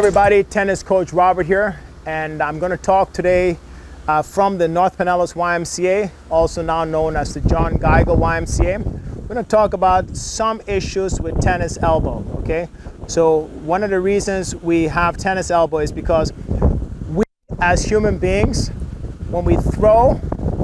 everybody, tennis coach Robert here, and I'm going to talk today from the North Pinellas YMCA, also now known as the John Geiger YMCA. We're going to talk about some issues with tennis elbow, okay? So one of the reasons we have tennis elbow is because we as human beings, when we throw,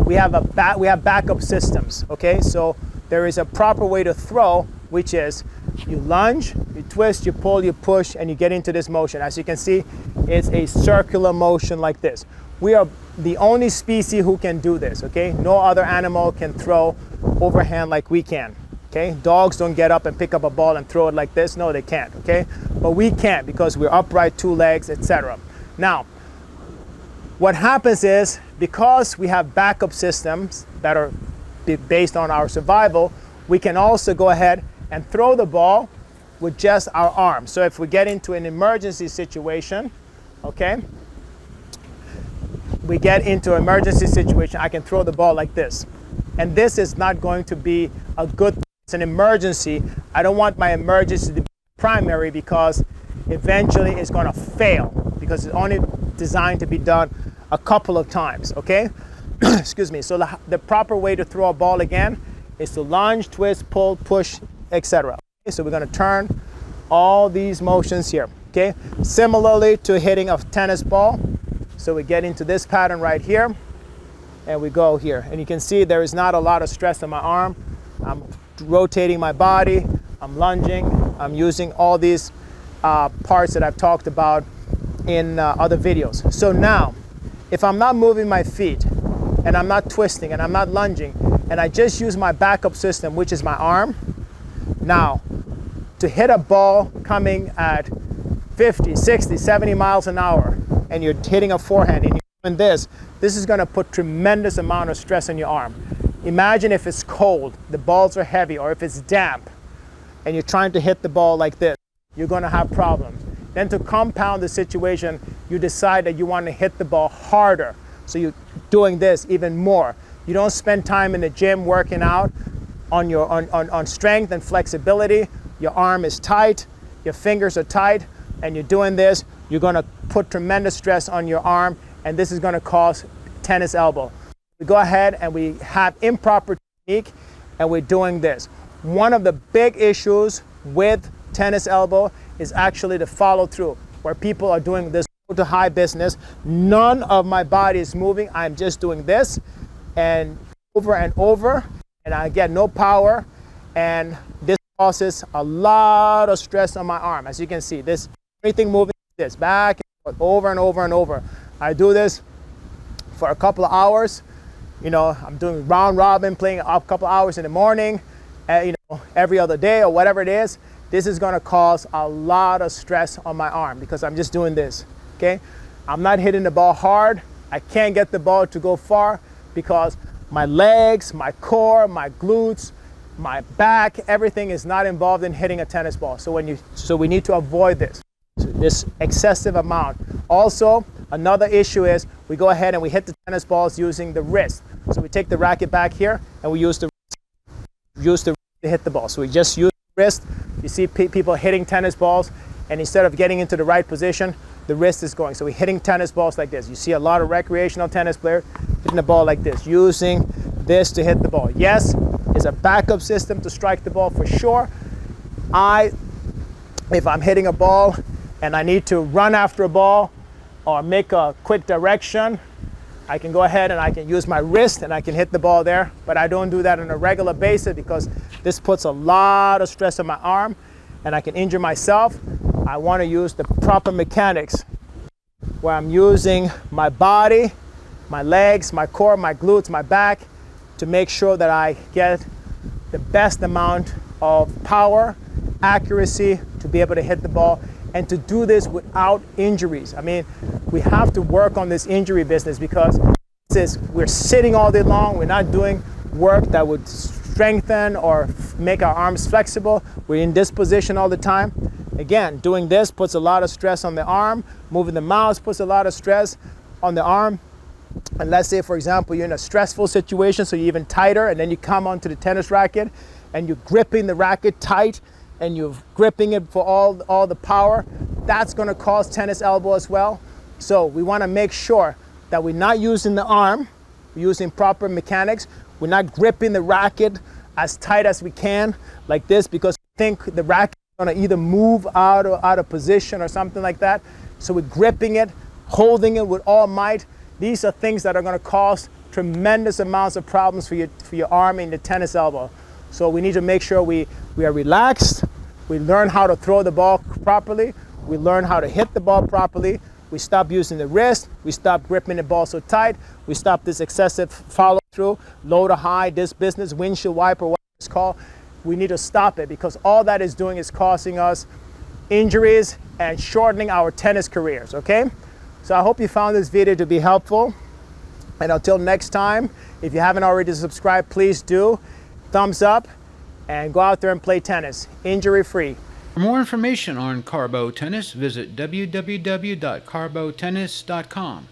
we have backup systems, okay? So there is a proper way to throw, which is you lunge, you twist, you pull, you push, and you get into this motion. As you can see, it's a circular motion like this. We are the only species who can do this, okay? No other animal can throw overhand like we can, okay? Dogs don't get up and pick up a ball and throw it like this. No, they can't, okay? But we can because we're upright, two legs, etc. Now, what happens is because we have backup systems that are based on our survival, we can also go ahead and throw the ball with just our arms. So if we get into an emergency situation, okay, we get into an emergency situation, I can throw the ball like this. And this is not going to be a good thing. It's an emergency. I don't want my emergency to be primary because eventually it's going to fail because it's only designed to be done a couple of times, okay? Excuse me. So the proper way to throw a ball again is to lunge, twist, pull, push, etc. Okay, so we're going to turn all these motions here, okay? Similarly to hitting a tennis ball. So we get into this pattern right here, and we go here. And you can see there is not a lot of stress on my arm. I'm rotating my body, I'm lunging, I'm using all these parts that I've talked about in other videos. So now, if I'm not moving my feet, and I'm not twisting, and I'm not lunging, and I just use my backup system, which is my arm. Now, to hit a ball coming at 50, 60, 70 miles an hour, and you're hitting a forehand, and you're doing this is going to put tremendous amount of stress on your arm. Imagine if it's cold, the balls are heavy, or if it's damp, and you're trying to hit the ball like this, you're going to have problems. Then to compound the situation, you decide that you want to hit the ball harder. So you're doing this even more. You don't spend time in the gym working out on strength and flexibility. Your arm is tight, your fingers are tight, and you're doing this, you're going to put tremendous stress on your arm, and this is going to cause tennis elbow. We go ahead and we have improper technique, and we're doing this. One of the big issues with tennis elbow is actually the follow through, where people are doing this to high business. None of my body is moving. I'm just doing this and over, and I get no power, and this causes a lot of stress on my arm. As you can see, this everything moving this back and forth, over and over and over. I do this for a couple of hours. You know, I'm doing round robin, playing a couple of hours in the morning, you know, every other day or whatever it is. This is going to cause a lot of stress on my arm because I'm just doing this. Okay, I'm not hitting the ball hard. I can't get the ball to go far because my legs, my core, my glutes, my back, everything is not involved in hitting a tennis ball. So we need to avoid this excessive amount. Also, another issue is we go ahead and we hit the tennis balls using the wrist. So we take the racket back here and we use the wrist to hit the ball. So we just use the wrist. You see people hitting tennis balls, and instead of getting into the right position, the wrist is going. So we're hitting tennis balls like this. You see a lot of recreational tennis players hitting the ball like this, using this to hit the ball. Yes, it's a backup system to strike the ball for sure. If I'm hitting a ball and I need to run after a ball or make a quick direction, I can go ahead and I can use my wrist and I can hit the ball there. But I don't do that on a regular basis because this puts a lot of stress on my arm and I can injure myself. I want to use the proper mechanics where I'm using my body, my legs, my core, my glutes, my back to make sure that I get the best amount of power, accuracy to be able to hit the ball and to do this without injuries. I mean, we have to work on this injury business because we're sitting all day long. We're not doing work that would strengthen or make our arms flexible. We're in this position all the time. Again, doing this puts a lot of stress on the arm. Moving the mouse puts a lot of stress on the arm. And let's say, for example, you're in a stressful situation, so you're even tighter, and then you come onto the tennis racket and you're gripping the racket tight and you're gripping it for all the power. that's going to cause tennis elbow as well. So we want to make sure that we're not using the arm, we're using proper mechanics. We're not gripping the racket as tight as we can like this, because we think the racket is going to either move out of position or something like that. So we're gripping it, holding it with all might. These are things that are going to cause tremendous amounts of problems for your arm and the tennis elbow. So we need to make sure we are relaxed, we learn how to throw the ball properly, we learn how to hit the ball properly, we stop using the wrist, we stop gripping the ball so tight, we stop this excessive follow through, low to high, this business, windshield wiper, whatever it's called. We need to stop it, because all that is doing is causing us injuries and shortening our tennis careers, okay? So I hope you found this video to be helpful. And until next time, if you haven't already subscribed, please do. Thumbs up and go out there and play tennis, injury-free. For more information on Carbo Tennis, visit www.carlbotennis.com.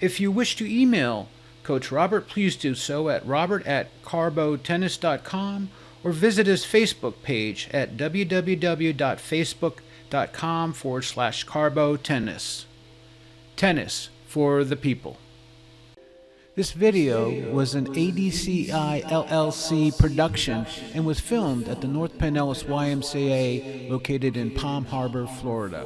If you wish to email Coach Robert, please do so at robert@carlbotennis.com, or visit his Facebook page at www.facebook.com/carbotennis. Tennis for the people. This video was an ADCI LLC production and was filmed at the North Pinellas YMCA located in Palm Harbor, Florida.